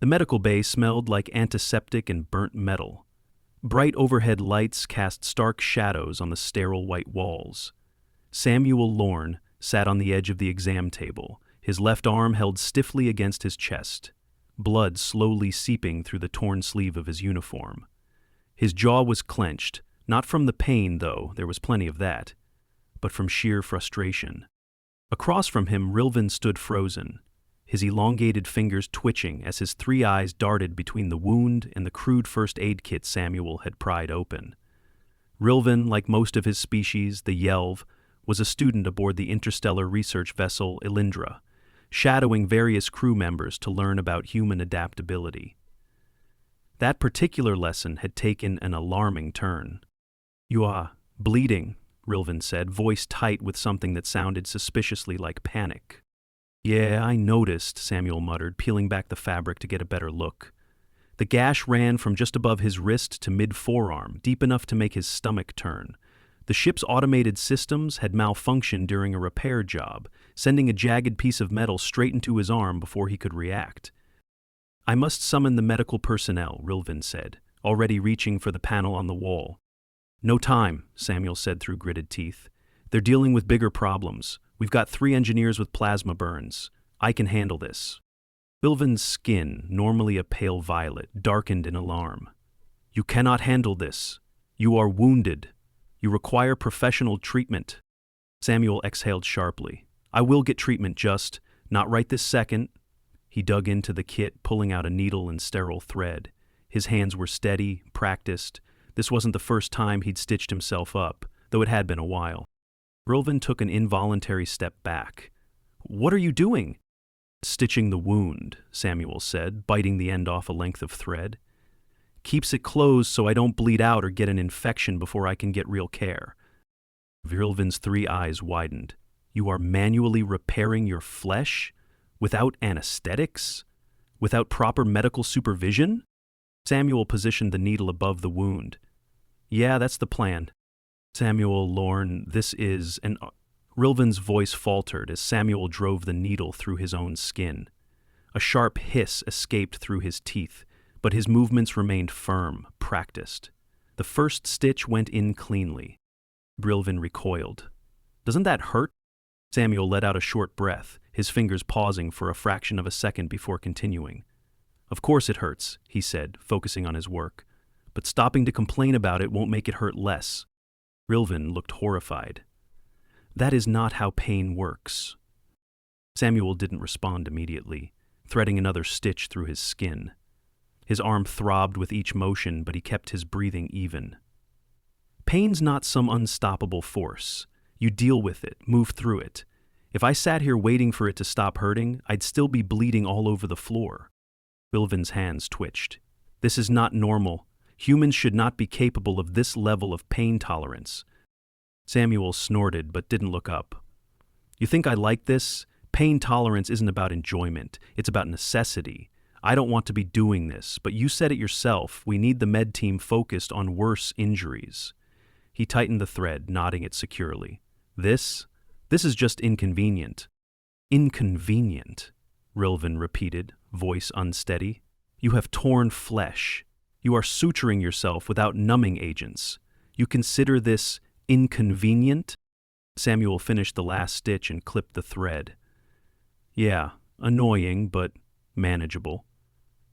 The medical bay smelled like antiseptic and burnt metal. Bright overhead lights cast stark shadows on the sterile white walls. Samuel Lorne sat on the edge of the exam table, his left arm held stiffly against his chest, blood slowly seeping through the torn sleeve of his uniform. His jaw was clenched, not from the pain, though there was plenty of that, but from sheer frustration. Across from him, Rilven stood frozen, his elongated fingers twitching as his three eyes darted between the wound and the crude first aid kit Samuel had pried open. Rilven, like most of his species, the Yelv, was a student aboard the interstellar research vessel Elyndra, shadowing various crew members to learn about human adaptability. That particular lesson had taken an alarming turn. "You are bleeding," Rilven said, voice tight with something that sounded suspiciously like panic. "Yeah, I noticed," Samuel muttered, peeling back the fabric to get a better look. The gash ran from just above his wrist to mid-forearm, deep enough to make his stomach turn. The ship's automated systems had malfunctioned during a repair job, sending a jagged piece of metal straight into his arm before he could react. "I must summon the medical personnel," Rilven said, already reaching for the panel on the wall. "No time," Samuel said through gritted teeth. "They're dealing with bigger problems. We've got 3 engineers with plasma burns. I can handle this." Rilven's skin, normally a pale violet, darkened in alarm. "You cannot handle this. You are wounded. You require professional treatment." Samuel exhaled sharply. "I will get treatment, just not right this second." He dug into the kit, pulling out a needle and sterile thread. His hands were steady, practiced. This wasn't the first time he'd stitched himself up, though it had been a while. Rilven took an involuntary step back. "What are you doing?" "Stitching the wound," Samuel said, biting the end off a length of thread. "Keeps it closed so I don't bleed out or get an infection before I can get real care." Rilven's 3 eyes widened. "You are manually repairing your flesh? Without anesthetics? Without proper medical supervision?" Samuel positioned the needle above the wound. "Yeah, that's the plan." "Samuel, Lorne, this is an..." Rilven's voice faltered as Samuel drove the needle through his own skin. A sharp hiss escaped through his teeth, but his movements remained firm, practiced. The first stitch went in cleanly. Rilven recoiled. "Doesn't that hurt?" Samuel let out a short breath, his fingers pausing for a fraction of a second before continuing. "Of course it hurts," he said, focusing on his work. "But stopping to complain about it won't make it hurt less." Rilven looked horrified. "That is not how pain works." Samuel didn't respond immediately, threading another stitch through his skin. His arm throbbed with each motion, but he kept his breathing even. "Pain's not some unstoppable force. You deal with it, move through it. If I sat here waiting for it to stop hurting, I'd still be bleeding all over the floor." Rilven's hands twitched. "This is not normal. Humans should not be capable of this level of pain tolerance." Samuel snorted but didn't look up. "You think I like this? Pain tolerance isn't about enjoyment. It's about necessity. I don't want to be doing this, but you said it yourself. We need the med team focused on worse injuries." He tightened the thread, knotting it securely. This is just inconvenient." "Inconvenient," Rilven repeated, voice unsteady. "You have torn flesh. You are suturing yourself without numbing agents. You consider this inconvenient?" Samuel finished the last stitch and clipped the thread. "Yeah, annoying, but manageable."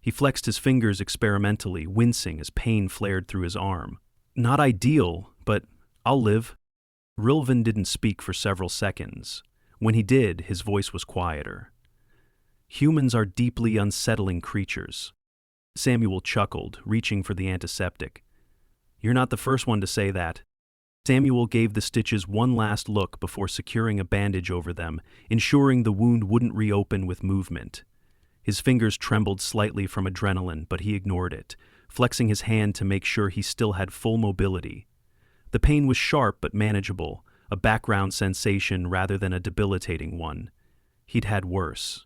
He flexed his fingers experimentally, wincing as pain flared through his arm. "Not ideal, but I'll live." Rilven didn't speak for several seconds. When he did, his voice was quieter. "Humans are deeply unsettling creatures." Samuel chuckled, reaching for the antiseptic. "You're not the first one to say that." Samuel gave the stitches one last look before securing a bandage over them, ensuring the wound wouldn't reopen with movement. His fingers trembled slightly from adrenaline, but he ignored it, flexing his hand to make sure he still had full mobility. The pain was sharp but manageable, a background sensation rather than a debilitating one. He'd had worse.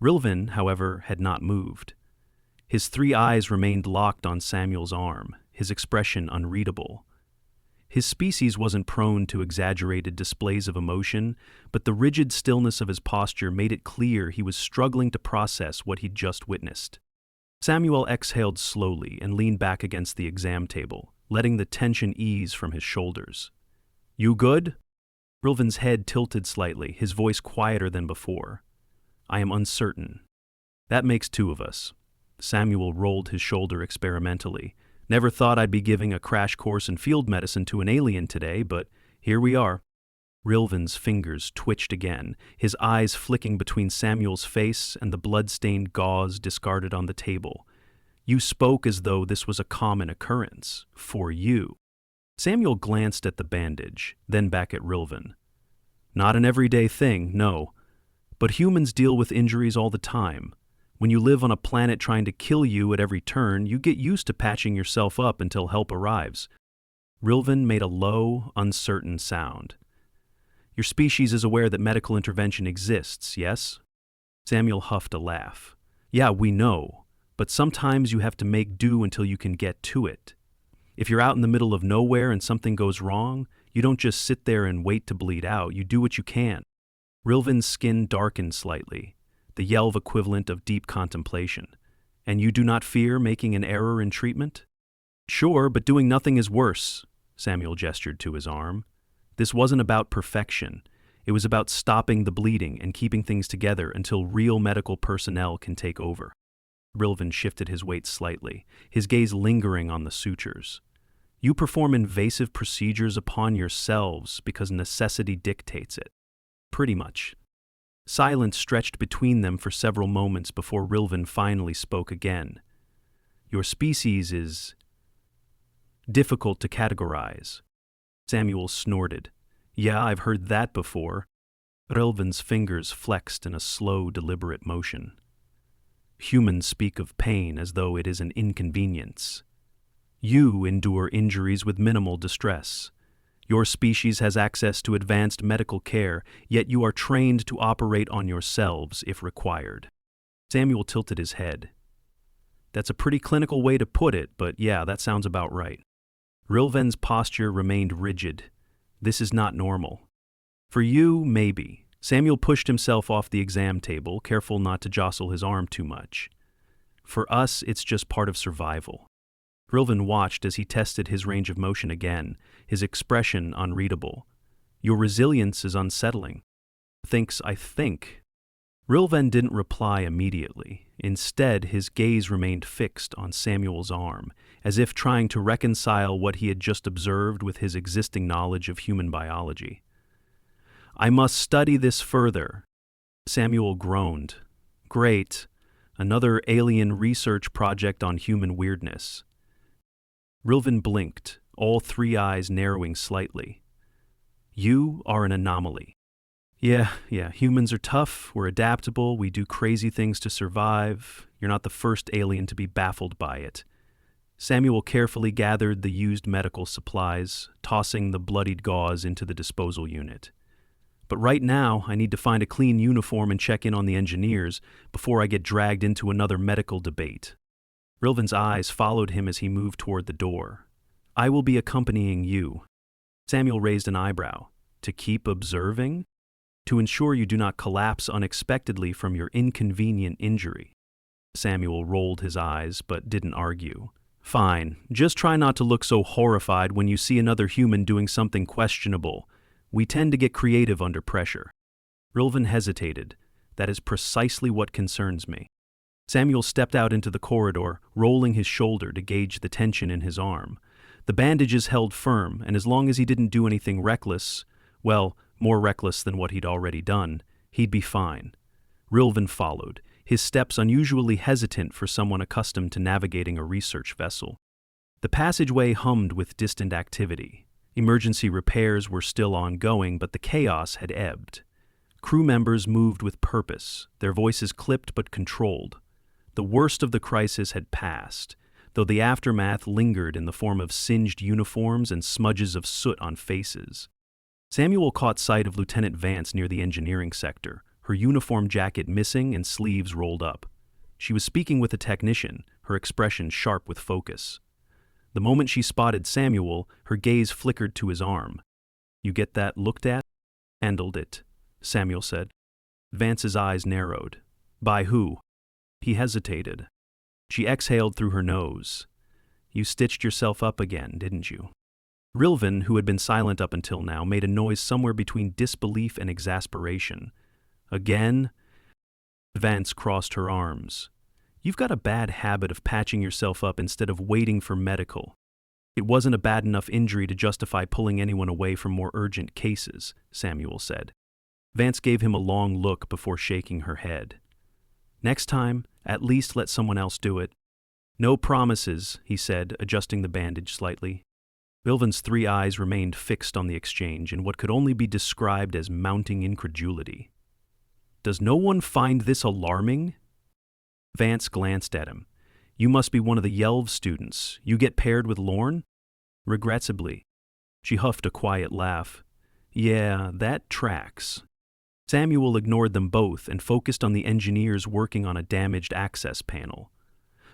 Rilven, however, had not moved. His 3 eyes remained locked on Samuel's arm, his expression unreadable. His species wasn't prone to exaggerated displays of emotion, but the rigid stillness of his posture made it clear he was struggling to process what he'd just witnessed. Samuel exhaled slowly and leaned back against the exam table, letting the tension ease from his shoulders. You good? Rilven's head tilted slightly, his voice quieter than before. I am uncertain. That makes two of us. Samuel rolled his shoulder experimentally. Never thought I'd be giving a crash course in field medicine to an alien today, but here we are. Rilven's fingers twitched again, his eyes flicking between Samuel's face and the blood-stained gauze discarded on the table. You spoke as though this was a common occurrence. For you. Samuel glanced at the bandage, then back at Rilven. Not an everyday thing, no. But humans deal with injuries all the time. When you live on a planet trying to kill you at every turn, you get used to patching yourself up until help arrives. Rilven made a low, uncertain sound. Your species is aware that medical intervention exists, yes? Samuel huffed a laugh. Yeah, we know, but sometimes you have to make do until you can get to it. If you're out in the middle of nowhere and something goes wrong, you don't just sit there and wait to bleed out, you do what you can. Rilven's skin darkened slightly, the Yelv equivalent of deep contemplation. And you do not fear making an error in treatment? Sure, but doing nothing is worse, Samuel gestured to his arm. This wasn't about perfection. It was about stopping the bleeding and keeping things together until real medical personnel can take over. Rilven shifted his weight slightly, his gaze lingering on the sutures. You perform invasive procedures upon yourselves because necessity dictates it. Pretty much. Silence stretched between them for several moments before Rilven finally spoke again. Your species is difficult to categorize. Samuel snorted. Yeah, I've heard that before. Rilven's fingers flexed in a slow, deliberate motion. Humans speak of pain as though it is an inconvenience. You endure injuries with minimal distress. Your species has access to advanced medical care, yet you are trained to operate on yourselves if required. Samuel tilted his head. That's a pretty clinical way to put it, but yeah, that sounds about right. Rilven's posture remained rigid. This is not normal. For you, maybe. Samuel pushed himself off the exam table, careful not to jostle his arm too much. For us, it's just part of survival. Rilven watched as he tested his range of motion again, his expression unreadable. Your resilience is unsettling. I think. Rilven didn't reply immediately. Instead, his gaze remained fixed on Samuel's arm, as if trying to reconcile what he had just observed with his existing knowledge of human biology. I must study this further. Samuel groaned. Great. Another alien research project on human weirdness. Rilven blinked, all three eyes narrowing slightly. You are an anomaly. Yeah, humans are tough, we're adaptable, we do crazy things to survive. You're not the first alien to be baffled by it. Samuel carefully gathered the used medical supplies, tossing the bloodied gauze into the disposal unit. But right now, I need to find a clean uniform and check in on the engineers before I get dragged into another medical debate. Rilven's eyes followed him as he moved toward the door. I will be accompanying you. Samuel raised an eyebrow. To keep observing? To ensure you do not collapse unexpectedly from your inconvenient injury. Samuel rolled his eyes, but didn't argue. Fine, just try not to look so horrified when you see another human doing something questionable. We tend to get creative under pressure. Rilven hesitated. That is precisely what concerns me. Samuel stepped out into the corridor, rolling his shoulder to gauge the tension in his arm. The bandages held firm, and as long as he didn't do anything reckless, well, more reckless than what he'd already done, he'd be fine. Rilven followed, his steps unusually hesitant for someone accustomed to navigating a research vessel. The passageway hummed with distant activity. Emergency repairs were still ongoing, but the chaos had ebbed. Crew members moved with purpose, their voices clipped but controlled. The worst of the crisis had passed, though the aftermath lingered in the form of singed uniforms and smudges of soot on faces. Samuel caught sight of Lieutenant Vance near the engineering sector, her uniform jacket missing and sleeves rolled up. She was speaking with a technician, her expression sharp with focus. The moment she spotted Samuel, her gaze flickered to his arm. You get that looked at? Handled it, Samuel said. Vance's eyes narrowed. By who? He hesitated. She exhaled through her nose. You stitched yourself up again, didn't you? Rilven, who had been silent up until now, made a noise somewhere between disbelief and exasperation. Again? Vance crossed her arms. You've got a bad habit of patching yourself up instead of waiting for medical. It wasn't a bad enough injury to justify pulling anyone away from more urgent cases, Samuel said. Vance gave him a long look before shaking her head. Next time, at least let someone else do it. No promises, he said, adjusting the bandage slightly. Rilven's 3 eyes remained fixed on the exchange in what could only be described as mounting incredulity. Does no one find this alarming? Vance glanced at him. You must be one of the Yelv students. You get paired with Lorne? Regrettably. She huffed a quiet laugh. Yeah, that tracks. Samuel ignored them both and focused on the engineers working on a damaged access panel.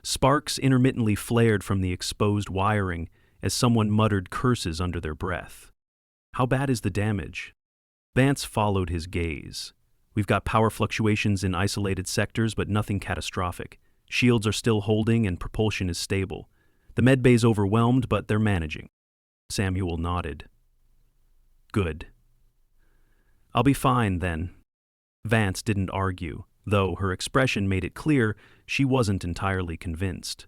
Sparks intermittently flared from the exposed wiring as someone muttered curses under their breath. How bad is the damage? Vance followed his gaze. We've got power fluctuations in isolated sectors, but nothing catastrophic. Shields are still holding and propulsion is stable. The medbay's overwhelmed, but they're managing. Samuel nodded. Good. I'll be fine, then. Vance didn't argue, though her expression made it clear she wasn't entirely convinced.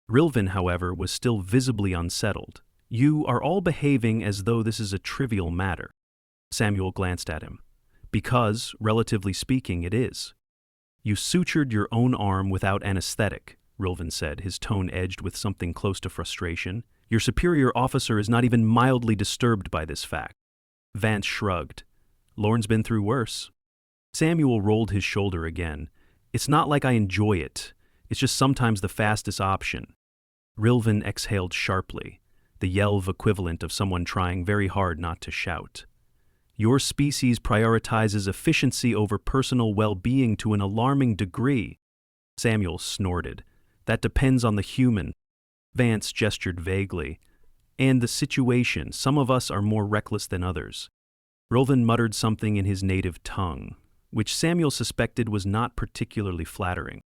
Rilven, however, was still visibly unsettled. You are all behaving as though this is a trivial matter. Samuel glanced at him. Because, relatively speaking, it is. You sutured your own arm without anesthetic, Rilven said, his tone edged with something close to frustration. Your superior officer is not even mildly disturbed by this fact. Vance shrugged. Lorne's been through worse. Samuel rolled his shoulder again. It's not like I enjoy it. It's just sometimes the fastest option. Rilven exhaled sharply, the Yelv equivalent of someone trying very hard not to shout. Your species prioritizes efficiency over personal well-being to an alarming degree. Samuel snorted. That depends on the human. Vance gestured vaguely. And the situation. Some of us are more reckless than others. Rilven muttered something in his native tongue, which Samuel suspected was not particularly flattering.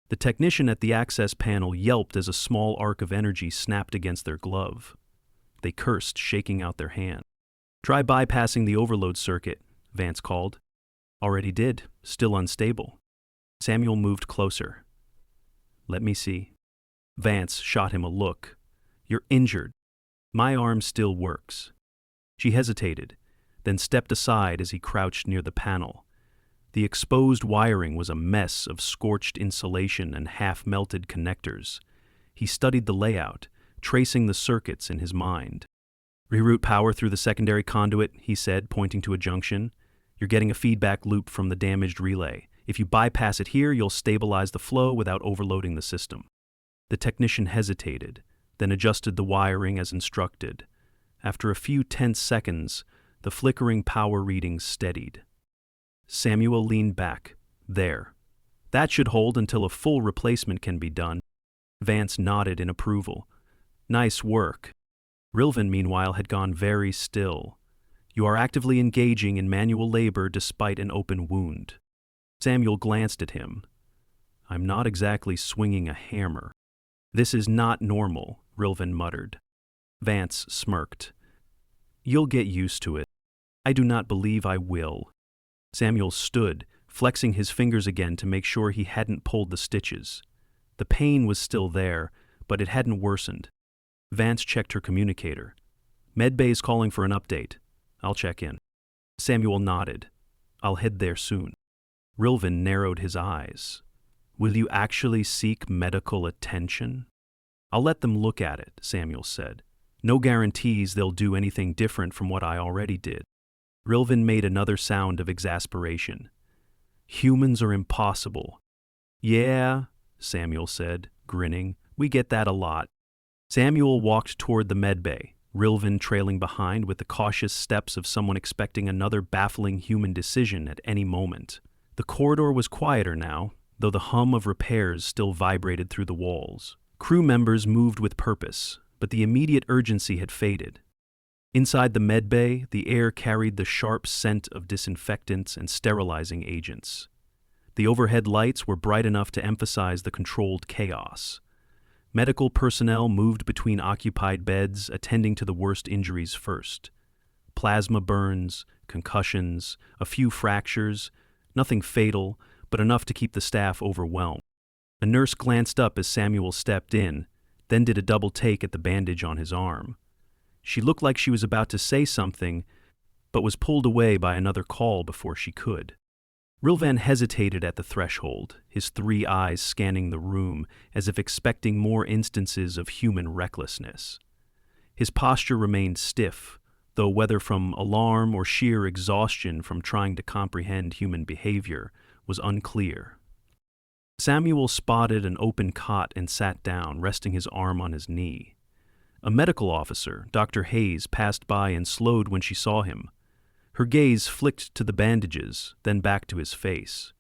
The technician at the access panel yelped as a small arc of energy snapped against their glove. They cursed, shaking out their hand. Try bypassing the overload circuit, Vance called. Already did, still unstable. Samuel moved closer. Let me see. Vance shot him a look. You're injured. My arm still works. She hesitated, then stepped aside as he crouched near the panel. The exposed wiring was a mess of scorched insulation and half-melted connectors. He studied the layout, tracing the circuits in his mind. Reroute power through the secondary conduit, he said, pointing to a junction. You're getting a feedback loop from the damaged relay. If you bypass it here, you'll stabilize the flow without overloading the system. The technician hesitated, then adjusted the wiring as instructed. After a few tense seconds, the flickering power readings steadied. Samuel leaned back. There. That should hold until a full replacement can be done. Vance nodded in approval. Nice work. Rilven, meanwhile, had gone very still. You are actively engaging in manual labor despite an open wound. Samuel glanced at him. I'm not exactly swinging a hammer. This is not normal, Rilven muttered. Vance smirked. You'll get used to it. I do not believe I will. Samuel stood, flexing his fingers again to make sure he hadn't pulled the stitches. The pain was still there, but it hadn't worsened. Vance checked her communicator. Medbay's calling for an update. I'll check in. Samuel nodded. I'll head there soon. Rilven narrowed his eyes. Will you actually seek medical attention? I'll let them look at it, Samuel said. No guarantees they'll do anything different from what I already did. Rilven made another sound of exasperation. Humans are impossible. Yeah, Samuel said, grinning. We get that a lot. Samuel walked toward the medbay, Rilven trailing behind with the cautious steps of someone expecting another baffling human decision at any moment. The corridor was quieter now, though the hum of repairs still vibrated through the walls. Crew members moved with purpose, but the immediate urgency had faded. Inside the medbay, the air carried the sharp scent of disinfectants and sterilizing agents. The overhead lights were bright enough to emphasize the controlled chaos. Medical personnel moved between occupied beds, attending to the worst injuries first. Plasma burns, concussions, a few fractures, nothing fatal, but enough to keep the staff overwhelmed. A nurse glanced up as Samuel stepped in, then did a double take at the bandage on his arm. She looked like she was about to say something, but was pulled away by another call before she could. Rilven hesitated at the threshold, his 3 eyes scanning the room as if expecting more instances of human recklessness. His posture remained stiff, though whether from alarm or sheer exhaustion from trying to comprehend human behavior was unclear. Samuel spotted an open cot and sat down, resting his arm on his knee. A medical officer, Dr. Hayes, passed by and slowed when she saw him. Her gaze flicked to the bandages, then back to his face.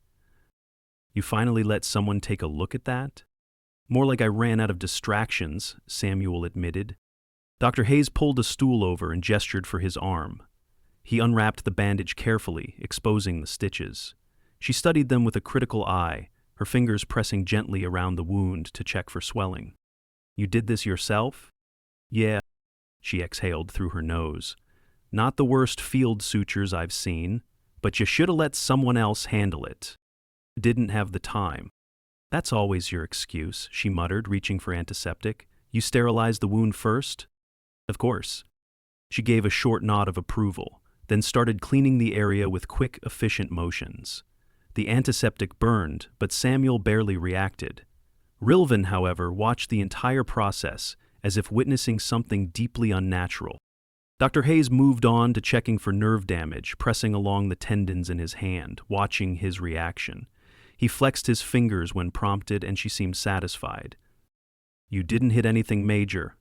"You finally let someone take a look at that?" "More like I ran out of distractions," Samuel admitted. Dr. Hayes pulled a stool over and gestured for his arm. He unwrapped the bandage carefully, exposing the stitches. She studied them with a critical eye, her fingers pressing gently around the wound to check for swelling. "You did this yourself?" "Yeah," she exhaled through her nose. "Not the worst field sutures I've seen, but you should have let someone else handle it." "Didn't have the time." "That's always your excuse," she muttered, reaching for antiseptic. "You sterilized the wound first?" "Of course." She gave a short nod of approval, then started cleaning the area with quick, efficient motions. The antiseptic burned, but Samuel barely reacted. Rilven, however, watched the entire process as if witnessing something deeply unnatural. Dr. Hayes moved on to checking for nerve damage, pressing along the tendons in his hand, watching his reaction. He flexed his fingers when prompted, and she seemed satisfied. "You didn't hit anything major,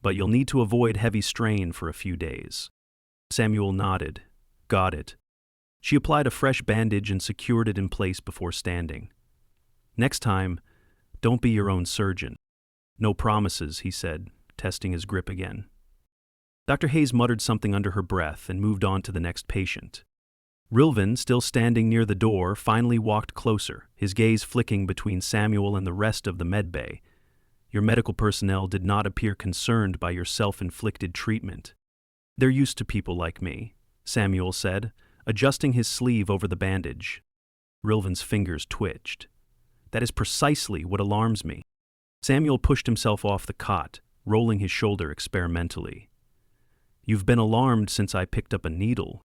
but you'll need to avoid heavy strain for a few days." Samuel nodded. "Got it." She applied a fresh bandage and secured it in place before standing. "Next time, don't be your own surgeon." "No promises," he said, testing his grip again. Dr. Hayes muttered something under her breath and moved on to the next patient. Rilven, still standing near the door, finally walked closer, his gaze flicking between Samuel and the rest of the medbay. "Your medical personnel did not appear concerned by your self-inflicted treatment." "They're used to people like me," Samuel said, adjusting his sleeve over the bandage. Rilven's fingers twitched. "That is precisely what alarms me." Samuel pushed himself off the cot, rolling his shoulder experimentally. "You've been alarmed since I picked up a needle.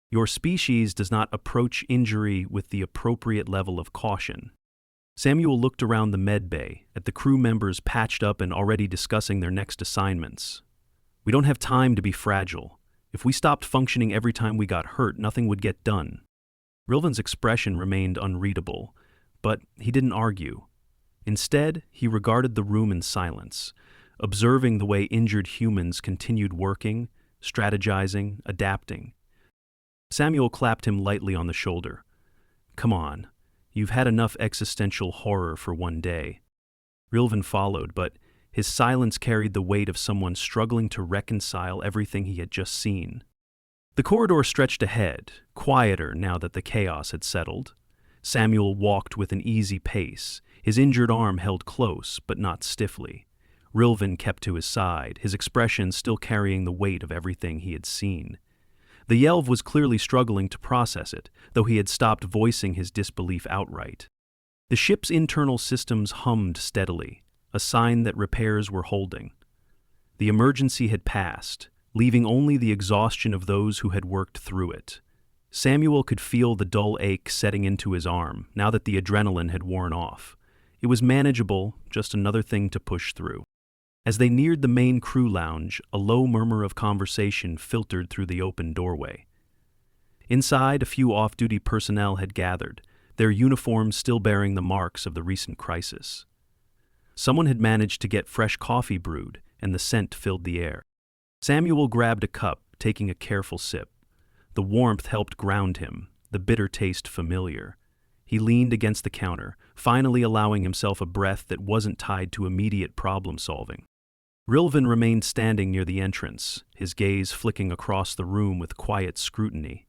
Your species does not approach injury with the appropriate level of caution." Samuel looked around the medbay, at the crew members patched up and already discussing their next assignments. "We don't have time to be fragile. If we stopped functioning every time we got hurt, nothing would get done." Rilven's expression remained unreadable, but he didn't argue. Instead, he regarded the room in silence, observing the way injured humans continued working, strategizing, adapting. Samuel clapped him lightly on the shoulder. "Come on, you've had enough existential horror for one day." Rilven followed, but his silence carried the weight of someone struggling to reconcile everything he had just seen. The corridor stretched ahead, quieter now that the chaos had settled. Samuel walked with an easy pace, his injured arm held close, but not stiffly. Rilven kept to his side, his expression still carrying the weight of everything he had seen. The Yelv was clearly struggling to process it, though he had stopped voicing his disbelief outright. The ship's internal systems hummed steadily, a sign that repairs were holding. The emergency had passed, leaving only the exhaustion of those who had worked through it. Samuel could feel the dull ache setting into his arm, now that the adrenaline had worn off. It was manageable, just another thing to push through. As they neared the main crew lounge, a low murmur of conversation filtered through the open doorway. Inside, a few off-duty personnel had gathered, their uniforms still bearing the marks of the recent crisis. Someone had managed to get fresh coffee brewed, and the scent filled the air. Samuel grabbed a cup, taking a careful sip. The warmth helped ground him, the bitter taste familiar. He leaned against the counter, finally allowing himself a breath that wasn't tied to immediate problem-solving. Rilven remained standing near the entrance, his gaze flicking across the room with quiet scrutiny.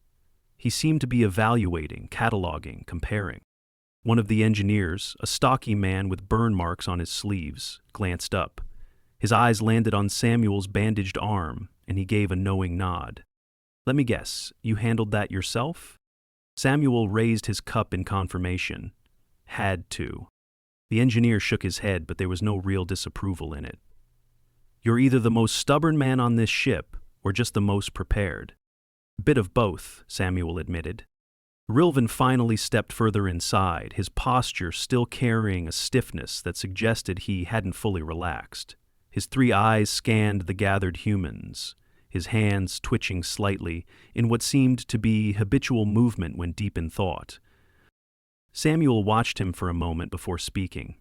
He seemed to be evaluating, cataloging, comparing. One of the engineers, a stocky man with burn marks on his sleeves, glanced up. His eyes landed on Samuel's bandaged arm, and he gave a knowing nod. "Let me guess, you handled that yourself?" Samuel raised his cup in confirmation. "Had to." The engineer shook his head, but there was no real disapproval in it. "You're either the most stubborn man on this ship, or just the most prepared." "A bit of both," Samuel admitted. Rilven finally stepped further inside, his posture still carrying a stiffness that suggested he hadn't fully relaxed. His 3 eyes scanned the gathered humans, his hands twitching slightly in what seemed to be habitual movement when deep in thought. Samuel watched him for a moment before speaking.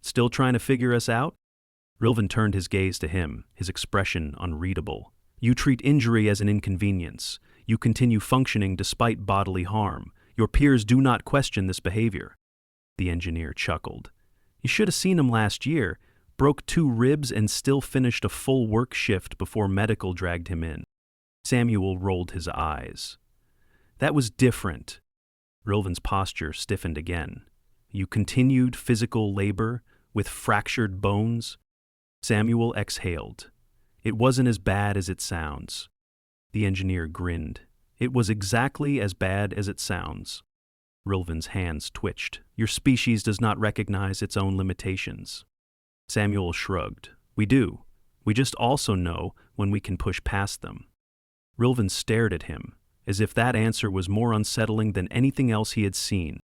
"Still trying to figure us out?" Rilven turned his gaze to him, his expression unreadable. "You treat injury as an inconvenience. You continue functioning despite bodily harm. Your peers do not question this behavior." The engineer chuckled. "You should have seen him last year. Broke 2 ribs and still finished a full work shift before medical dragged him in." Samuel rolled his eyes. "That was different." Rilven's posture stiffened again. "You continued physical labor with fractured bones?" Samuel exhaled. "It wasn't as bad as it sounds." The engineer grinned. "It was exactly as bad as it sounds." Rilven's hands twitched. "Your species does not recognize its own limitations." Samuel shrugged. "We do. We just also know when we can push past them." Rilven stared at him, as if that answer was more unsettling than anything else he had seen.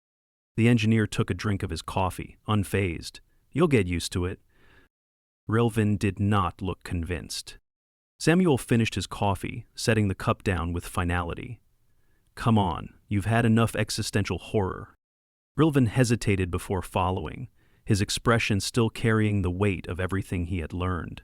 The engineer took a drink of his coffee, unfazed. "You'll get used to it." Rilven did not look convinced. Samuel finished his coffee, setting the cup down with finality. "Come on, you've had enough existential horror." Rilven hesitated before following, his expression still carrying the weight of everything he had learned.